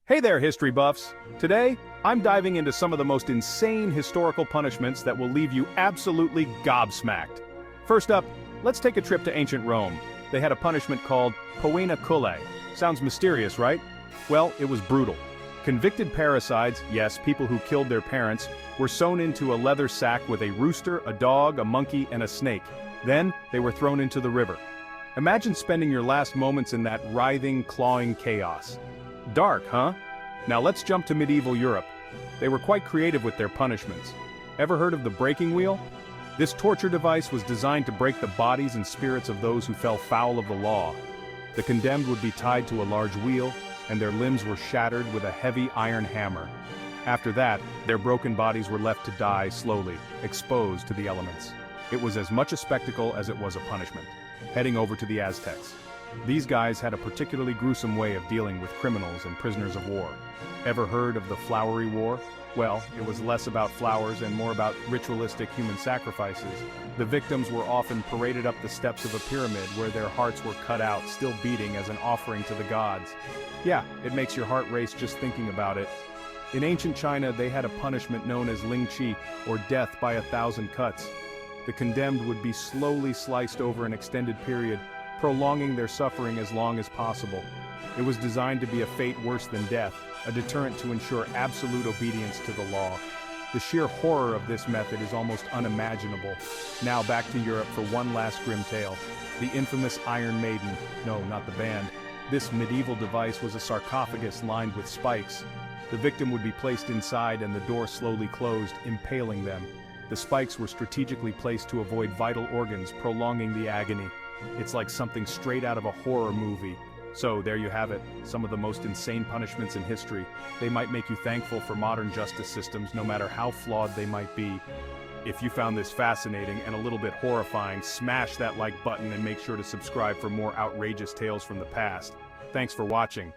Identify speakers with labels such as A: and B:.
A: Hey there, history buffs! Today, I'm diving into some of the most insane historical punishments that will leave you absolutely gobsmacked. First up, let's take a trip to ancient Rome. They had a punishment called poena cullae. Sounds mysterious, right? Well, it was brutal. Convicted parricides, yes, people who killed their parents, were sewn into a leather sack with a rooster, a dog, a monkey, and a snake. Then, they were thrown into the river. Imagine spending your last moments in that writhing, clawing chaos. Dark, huh? Now let's jump to medieval Europe. They were quite creative with their punishments. Ever heard of the breaking wheel? This torture device was designed to break the bodies and spirits of those who fell foul of the law. The condemned would be tied to a large wheel, and their limbs were shattered with a heavy iron hammer. After that, their broken bodies were left to die slowly, exposed to the elements. It was as much a spectacle as it was a punishment. Heading over to the Aztecs. These guys had a particularly gruesome way of dealing with criminals and prisoners of war. Ever heard of the Flowery War? Well, it was less about flowers and more about ritualistic human sacrifices. The victims were often paraded up the steps of a pyramid where their hearts were cut out, still beating as an offering to the gods. Yeah, it makes your heart race just thinking about it. In ancient China, they had a punishment known as Ling Chi, or death by 1,000 cuts. The condemned would be slowly sliced over an extended period, prolonging their suffering as long as possible. It was designed to be a fate worse than death, a deterrent to ensure absolute obedience to the law. The sheer horror of this method is almost unimaginable. Now back to Europe for one last grim tale. The infamous Iron Maiden. No, not the band. This medieval device was a sarcophagus lined with spikes. The victim would be placed inside and the door slowly closed, impaling them. The spikes were strategically placed to avoid vital organs, prolonging the agony. It's like something straight out of a horror movie. So there you have it, some of the most insane punishments in history. They might make you thankful for modern justice systems, no matter how flawed they might be. If you found this fascinating and a little bit horrifying, smash that like button and make sure to subscribe for more outrageous tales from the past. Thanks for watching.